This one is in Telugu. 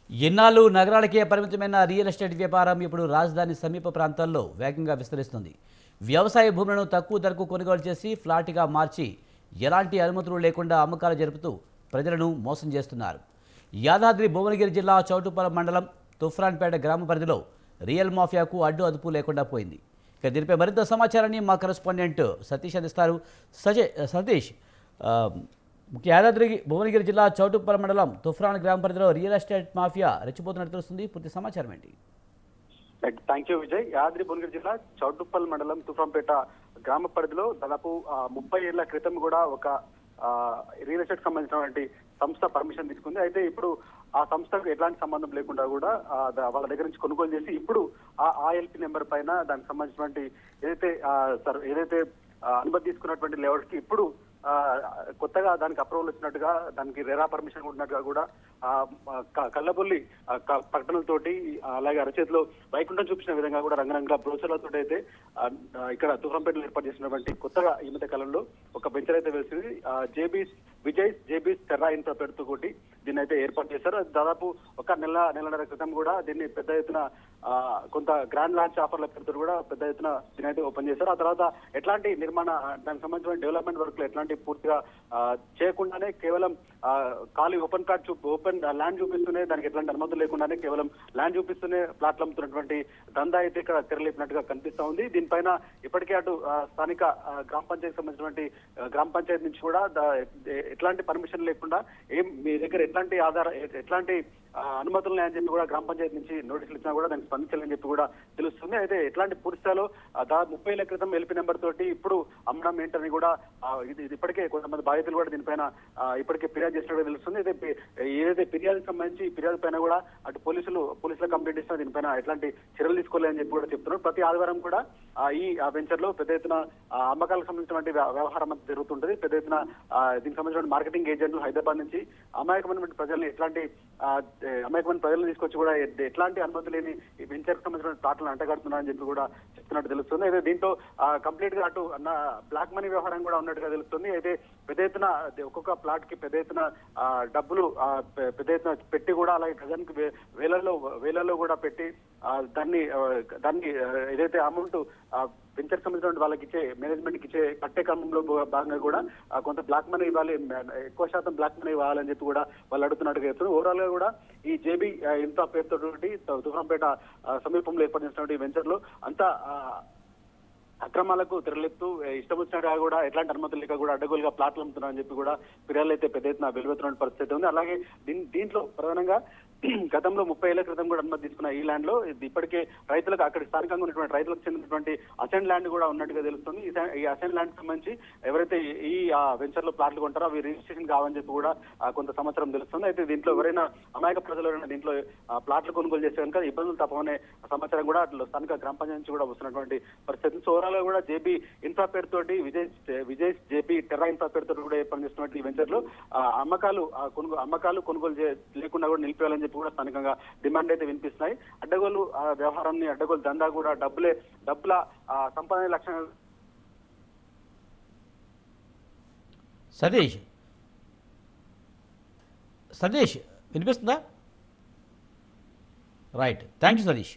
ఎన్నాళ్ళు నగరాలకే పరిమితమైన రియల్ ఎస్టేట్ వ్యాపారం ఇప్పుడు రాజధాని సమీప ప్రాంతాల్లో వేగంగా విస్తరిస్తుంది. వ్యవసాయ భూములను తక్కువ ధరకు కొనుగోలు చేసి ఫ్లాట్గా మార్చి ఎలాంటి అనుమతులు లేకుండా అమ్మకాలు జరుపుతూ ప్రజలను మోసం చేస్తున్నారు. యాదాద్రి భువనగిరి జిల్లా చౌటుప్పల మండలం తుఫ్రాన్పేట గ్రామ పరిధిలో రియల్ మాఫియాకు అడ్డు అదుపు లేకుండా పోయింది. ఇక దీనిపై మరింత సమాచారాన్ని మా కరెస్పాండెంట్ సతీష్ అందిస్తారు. సతీష్, యాదాద్రి భువనగిరి జిల్లా చౌటుప్పల మండలం తుఫ్రాన్ గ్రామ పరిధిలో రియల్ ఎస్టేట్ మాఫియా రెచ్చిపోతున్నట్టు తెలుస్తుంది. పూర్తి సమాచారం ఏంటి? Thank you Vijay. యాదాద్రి భువనగిరి జిల్లా చౌటుప్పల్ మండలం తుఫ్రాన్పేట గ్రామ పరిధిలో దాదాపు 30 ఏళ్ల క్రితం కూడా ఒక రియల్ ఎస్టేట్ సంబంధించినటువంటి సంస్థ పర్మిషన్ తీసుకుంది. అయితే ఇప్పుడు ఆ సంస్థకు ఎలాంటి సంబంధం లేకుండా కూడా వాళ్ళ దగ్గర నుంచి కొనుగోలు చేసి ఇప్పుడు ఆ ఎల్పీ నెంబర్ పైన దానికి సంబంధించినటువంటి ఏదైతే అనుమతి తీసుకున్నటువంటి లేఅవుట్ కి ఇప్పుడు కొత్తగా దానికి అప్రూవల్ వచ్చినట్టుగా, దానికి రెరా పర్మిషన్ ఉన్నట్టుగా కూడా కళ్ళబొల్లి ప్రకటనలతోటి, అలాగే అరచేతిలో వైకుంఠం చూపించిన విధంగా కూడా రంగరంగుల బ్రోచర్లతో అయితే ఇక్కడ తుఫ్రాన్పేటలో ఏర్పాటు చేసినటువంటి కొత్తగా ఈ మధ్య కాలంలో ఒక వెంచర్ అయితే వెలిసింది. జేబీస్ టెర్రా ఇన్ఫ్రా పేరుతో కొట్టి దీన్ని అయితే ఏర్పాటు చేశారు. దాదాపు ఒక నెలన్నర క్రితం కూడా దీన్ని పెద్ద ఎత్తున కొంత గ్రాండ్ లాంచ్ ఆఫర్ల పేరుతో కూడా పెద్ద ఎత్తున దీని అయితే ఓపెన్ చేశారు. ఆ తర్వాత ఎట్లాంటి దానికి సంబంధించిన డెవలప్మెంట్ వర్క్ లో ఎట్లాంటి పూర్తిగా చేయకుండానే కేవలం ఖాళీ ఓపెన్ ల్యాండ్ చూపిస్తూనే, దానికి ఎట్లాంటి అనుమతులు లేకుండానే కేవలం ల్యాండ్ చూపిస్తూనే ప్లాట్లు అమ్ముతున్నటువంటి దందా అయితే ఇక్కడ తెరలేపినట్టుగా కనిపిస్తా ఉంది. దీనిపైన ఇప్పటికే అటు స్థానిక గ్రామ పంచాయతీ సంబంధించినటువంటి గ్రామ పంచాయతీ నుంచి కూడా ఎట్లాంటి పర్మిషన్ లేకుండా మీ దగ్గర ఎట్లాంటి అనుమతులు అని చెప్పి కూడా గ్రామ పంచాయతీ నుంచి నోటీసులు ఇచ్చినా కూడా దానికి స్పందించాలని చెప్పి కూడా తెలుస్తుంది. అయితే ఎట్లాంటి పూర్తిస్థాయిలో 30 ఏళ్ల క్రితం ఎల్పీ నెంబర్ తోటి ఇప్పుడు అమ్మడం ఏంటని కూడా ఇది ఇప్పటికే కొంతమంది బాధితులు కూడా దీనిపైన ఇప్పటికే ఫిర్యాదు చేసినట్టు తెలుస్తుంది. అయితే ఏదైతే ఫిర్యాదుకు సంబంధించి ఫిర్యాదు పైన కూడా అటు పోలీసుల కంప్లైంట్ ఇస్తున్నా దీనిపైన ఎట్లాంటి చర్యలు తీసుకోలేదని చెప్పి కూడా చెప్తున్నారు. ప్రతి ఆదివారం కూడా ఈ వెంచర్ లో పెద్ద ఎత్తున అమ్మకాలకు సంబంధించినటువంటి వ్యవహారం అంతా జరుగుతుంటది. పెద్ద ఎత్తున దీనికి సంబంధించిన మార్కెటింగ్ ఏజెంట్లు హైదరాబాద్ నుంచి అమాయకమైనటువంటి ప్రజలను తీసుకొచ్చి కూడా ఎట్లాంటి అనుమతి లేని ఈ వెంచర్ సంబంధించిన ప్లాట్లను అంటగడుతున్నారని చెప్పి కూడా చెప్తున్నట్టు తెలుస్తుంది. అయితే దీంతో కంప్లీట్ గా అటు బ్లాక్ మనీ వ్యవహారం కూడా ఉన్నట్టుగా తెలుస్తుంది. అయితే పెద్ద ఎత్తున ఒక్కొక్క ప్లాట్ కి పెద్ద ఎత్తున డబ్బులు పెద్ద ఎత్తున పెట్టి కూడా, అలాగే గజానికి వేలల్లో కూడా పెట్టి దాన్ని ఏదైతే అమౌంట్ వెంచర్ సంబంధించిన వాళ్ళకి ఇచ్చే మేనేజ్మెంట్ కి ఇచ్చే కట్టే క్రమంలో భాగంగా కూడా కొంత బ్లాక్ మనీ ఇవ్వాలి, ఎక్కువ శాతం బ్లాక్ మనీ ఇవ్వాలని చెప్పి కూడా వాళ్ళు అడుగుతున్నట్టుగా చెప్తున్నారు. ఓవరాల్ గా కూడా ఈ జేబీ ఇన్ఫ్రా పేరుతో తుఫ్రాన్పేట సమీపంలో ఏర్పాటు చేసినటువంటి వెంచర్ లో అంతా అక్రమాలకు తెరలేపుతూ ఇష్టం వచ్చినట్టుగా కూడా ఎట్లాంటి అనుమతులు లేక కూడా అడ్డగోలుగా ప్లాట్లు అమ్ముతున్నారని చెప్పి కూడా ఫిర్యాదులు అయితే పెద్ద ఎత్తున వెలువెత్తున్న పరిస్థితి ఉంది. అలాగే దీంట్లో ప్రధానంగా గతంలో 30 ఏళ్ల క్రితం కూడా అనుమతి తీసుకున్న ఈ ల్యాండ్ లో ఇప్పటికే రైతులకు, అక్కడ స్థానికంగా ఉన్నటువంటి రైతులకు చెందినటువంటి అసెంట్ ల్యాండ్ కూడా ఉన్నట్టుగా తెలుస్తుంది. ఈ అసెంట్ ల్యాండ్ సంబంధించి ఎవరైతే ఈ వెంచర్ లో ప్లాట్లు కొంటారో అవి రిజిస్ట్రేషన్ కావని చెప్పి కూడా కొంత సమాచారం తెలుస్తుంది. అయితే దీంట్లో ఎవరైనా అమాయక ప్రజలు ఎవరైనా దీంట్లో ప్లాట్లు కొనుగోలు చేసే కనుక ఇబ్బందులు తప్పమనే సమాచారం కూడా అట్లా స్థానిక గ్రామ పంచాయతీ నుంచి కూడా వస్తున్నటువంటి పరిస్థితి. సో ఓవరాల్ గా కూడా జేబీ ఇన్ఫ్రా పేరుతోటి విజయ్ జేబీ టెర్రా ఇన్ఫ్రా పేరుతో కూడా ఏర్పాటు చేస్తున్నటువంటి ఈ వెంచర్ లో అమ్మకాలు కొనుగోలు లేకుండా కూడా నిలిపేయాలని చెప్పి కూడా స్థానికంగా డిమాండ్ అయితే వినిపిస్తున్నాయి. అడ్డగోలు వ్యవహారాన్ని, అడ్డగోలు దందా కూడా డబ్బుల సంపాదన లక్ష్యంగా. సతీష్ వినిపిస్తుందా? Right, thank you Satish.